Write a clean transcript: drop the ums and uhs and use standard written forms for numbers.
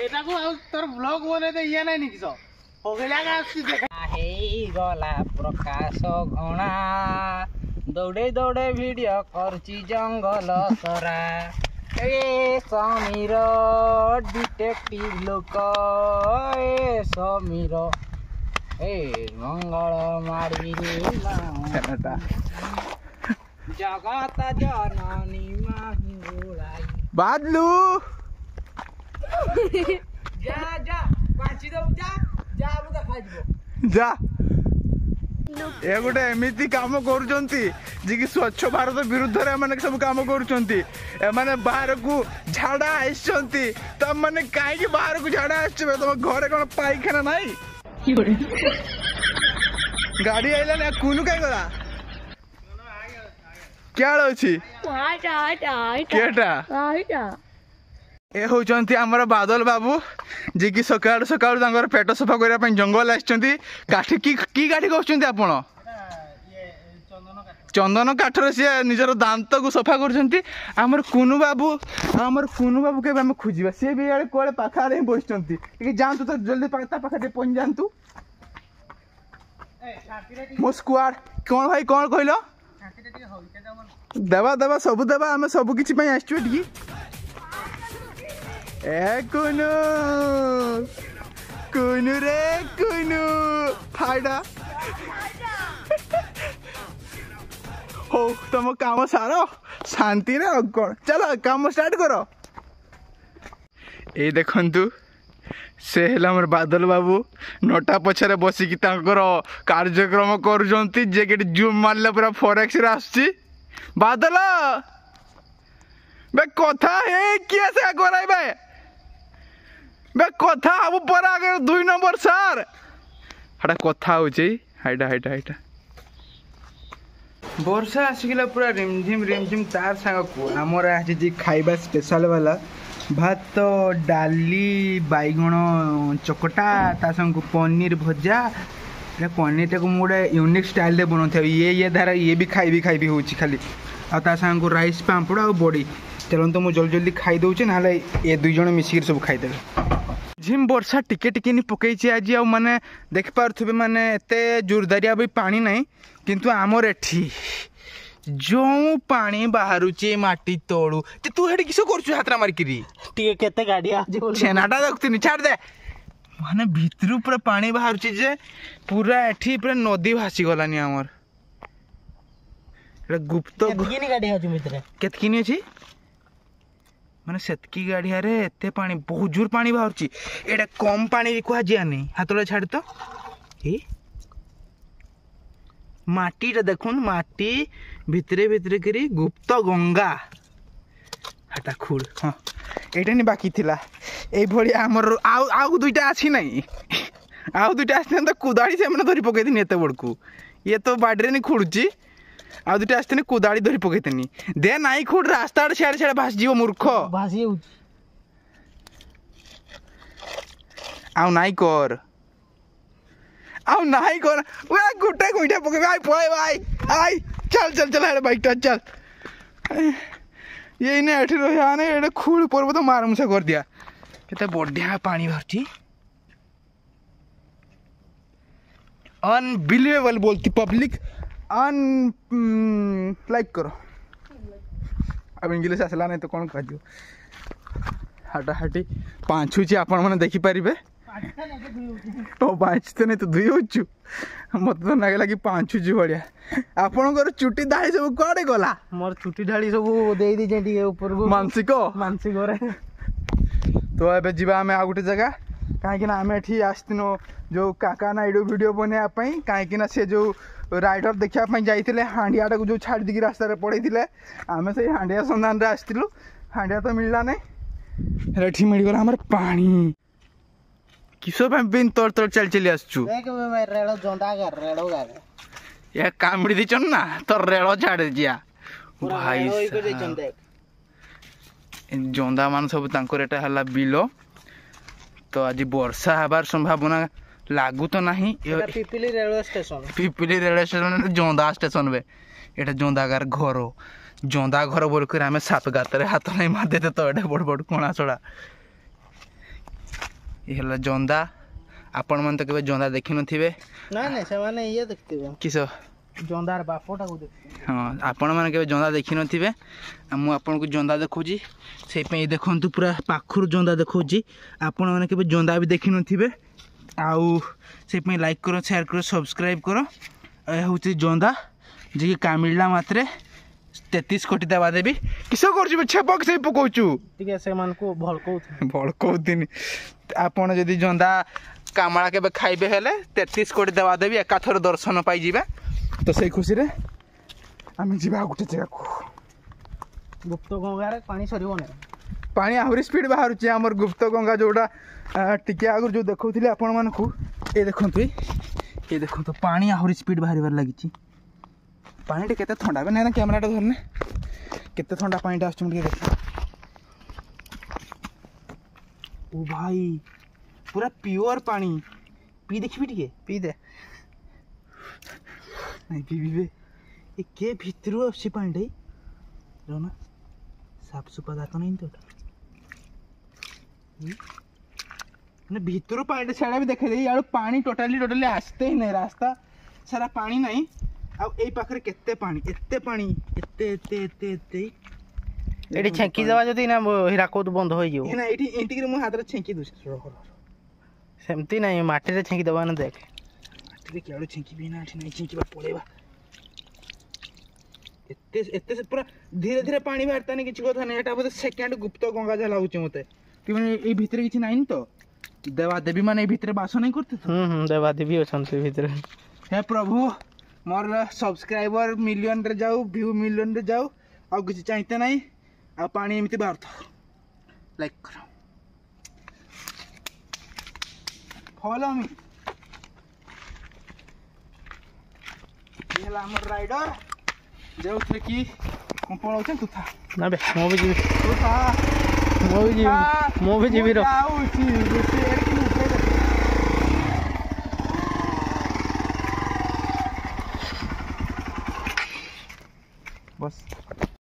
এটা কো তোর ব্লগ বনাইতে ইয়া নাই নাকি সব হগিলা আসছি দেখা হেই গলা প্রকাশ ঘণা দৌড়ে দৌড়ে ভিডিও করছি জঙ্গল সরা এ সমীর ডিটেকটিভ লোক এ সমীর ए मंगल मारी जगत जननी माही बादलू जा जा पाची दो जा जा मुदा खाइबो जा ए गोटे एमिति काम करूचंती जे कि स्वच्छ भारत विरुद्ध रे माने सब काम करूचंती ए माने बाहर को झाड़ा आइचंती तब माने काहे कि बाहर को झाड़ा आइछबे तुम घरे कोन पाइखाना नाही गाड़ी आइला ना कुनु काय गला क्या अछि केटा ए होचंती हमर बादल बाबू जे कि सकाळ सकाळ तांगर पेट सफा करिया पय जंगल आछंती काठी की गाठी कहउचंती आपण चंदन काठर से निजर दांत को सफा करछंती हमर कुनु बाबू के हम खोजिबा से भी यार कोले पाखारे बसचंती कि जानतु तो जल्दी ता पाखारे पहुंच जानतु मो स्क्वाड कोन भाई कोन कहलो देवा देवा सब देवा हम सब किछि पय आछछु एठी ए कुनु कुनु रे कुनु फायदा हो तुम काम सारो शांति रे कौन चलो काम स्टार्ट करो ए देखंतु से हेला हमर बादल बाबू नोटा पछरे बसिकी तांकर कार्यक्रम करूजंती जे के जूम मारले पूरा फॉरेक्स रे आछी बादल बे कथा हे किया से कराइबे बे कथा अब पर आगे 2 नंबर सर हटा कथा होची हाइटा हाइटा हाइटा वर्षा आसिकला पूरा रिमझिम तार सांग को आमर आज जी खाइबा स्पेशल वाला भात डाली बैगण चकटा ता संग पनीर भजा पनीर को मोड़े यूनिक स्टाइल दे बना ये धारा ये भी खाई होची खाली आ ता संग राइस पांपड़ आ बड़ी चलो तो मुझे जल्दी जल्दी खाई दउचे ना ये 2 जण मिसिक सब खाई देबे झिम वर्षा टिके टिके नि पकईची आज आ माने देख पारथबे माने एते जोरदारिया भी पानी नहीं किंतु आमर एठी जो पानी बाहरुचे माटी तोड़ू ते तू हेडी किसो करछु हातरा मार किरी टिके केते गाड़ी आज बोल छेनाटा देखतनी छाड़ दे माने भीतरू पूरा पानी बाहरुचे जे पूरा एठी पूरा नदी भासी गलानी हमर एटा गुप्त केतकिनी गाड़ी आजु मित्र केतकिनी अछि माने सेतकी गाड़िया रे एते पानी बहुत जोर पानी बाहरुची एटा कम पानी को आजिया नहीं हातला छाड़ तो ए माटीटा देखुन माटी भितरे भितरे करी गुप्त गंगा हटा खुल हाँ एटा नहीं बाकी थिला ए भड़ी हमर आउ 2टा आछि नहीं आउ 2टा आछन तो कुदाड़ी से हमने धरि पकई दिनी एते बड़कू ये तो बाडरे नहीं खुड़ची आउ 2टा आछन कुदाड़ी धरि पकई तनी दे नाही खुड़ रास्ता छेड़ छेड़ भास जीव मूर्ख भासी आउ नाही कर आउ नहीं कर वे गुटे गुटे पके भाई पोए भाई आई चल चल चल अरे बाइक चल ये ने एठी रहा ने एडे खूल पर्वत मार मुसा कर दिया केते बढ़िया पानी भरची अनबिलीवेबल बोलती पब्लिक अन लाइक करो अब इंग्लिश आसला नहीं तो कौन कह दियो हाटा हाटी पांचुची आपण माने देखि परिबे तो पांच तो नहीं तो 2 होचु मत तो लागला कि 5 जी बढ़िया आपनकर चुटी दाढ़ी सब कोडे गला मोर चुटी दाढ़ी सब देई दी जेंटी ऊपर को मानसिक रे तो एबे जीवा हमें आ गुटे जगह काहे कि ना हमें एठी आस्तिनो जो काका नाइडो वीडियो बने आपई काहे कि ना से जो राइडर देखिया पई जाइतिले हांडियाटा को जो छाड़ दिगी रास्ता रे पड़ैतिले हमें से हांडिया संधान रे आस्तिलु हांडिया तो मिलला नै एठी मिल गला हमर पानी किसो बिन तोड़ तोड़ चल चली आसचु देख मैं रेड़ो जोंदा कर रेड़ो गार या कामड़ी दिचन ना तो रेड़ो झाड़ दिया भाई जोंदा मान सब तांकर एटा हला बिलो तो आज वर्षा हबार संभावना लागू तो नहीं पिपिली रेलवे स्टेशन जोंदा स्टेशन बे एटा जोंदागार घर जोंदा घर बोल कर हमें साप गात रे हाथ नहीं मार देते तो एटा बड़ बड़ कोणा छड़ा ये हला जंदा आपण मन तो केबे जंदा देखि नथिबे ना नहीं से माने ये देखते हो किस जोंदार बापोटा को देखते हाँ आपण मैंने केबे जंदा देखि नथिबे मु आपन को जंदा देखौजी से पे देखंतु पूरा पाखुर जंदा देखौजी आपण मैंने केबे जंदा भी देखि नथिबे आउ से पे लाइक करो शेयर करो सब्सक्राइब करो ए होची जंदा जे कि कामिला मात्रे 33 कोटी देवा देबी किसो करछु छेपक से पकोचू ठीक है से मान को भड़कौ दिन आपण जदी जंदा कामला केबे खाइबे हेले 33 कोटी देवा देबी एकाथर दर्शन पाई जिबे तो सही खुशी रे आम जा गोटे जगह को गुप्त गंगार पानी सरीब ना पानी आहरी स्पीड बाहर आमर गुप्त गंगा जोड़ा टिके आगु जो देखौथिले आपण मानकू ए देखंतु पानी आहरी स्पीड बाहर लगी पानी टे केते ठंडा बे ना कैमराटा धरने केते ठंडा पानीटा आछुम टिके देख ओ भाई पूरा प्योर पानी पी देखबी टिके पी दे नहीं पी बे ए के भितरु आसी पानी रोना साफ सुपा तो नहीं तो मैंने भीतर पानी छाड़ा भी देखे यार पानी टोटाली आसते ही नहीं रास्ता सारा पानी नहीं आ ए पाखरे केते पानी एते पानी एते एते एते एते एडी छेंकी देवा जदी ना हीराकोद बंद होई जियो ना एठी एंटी के मु हाथ रे छेंकी दुस सेमती नहीं माटी रे छेंकी देवा ना देख माटी रे केळो छेंकी भी ना एठी नहीं छेंकी बा पड़ेबा एते एते से पूरा धीरे धीरे पानी बाहरता नहीं किछ कथा नहीं एटा बोले सेकंड गुप्त गंगा जा लागुचे मते कि माने ए भीतर किछ नहीं तो देवा देवी माने ए भीतर बास नहीं करते देवा देवी अछन से भीतर हे प्रभु मोर सब्सक्राइबर मिलियन रे जाऊ व्यू मिलियन रे जाऊ आ किछ चाहते नहीं आ पानी एमिति बाहरता लाइक करो फॉलो मी ये ला हमर राइडर जो थे कि हम पळौछन तू था ना बे मो भी जीवी तू था मो भी जीवी रो बस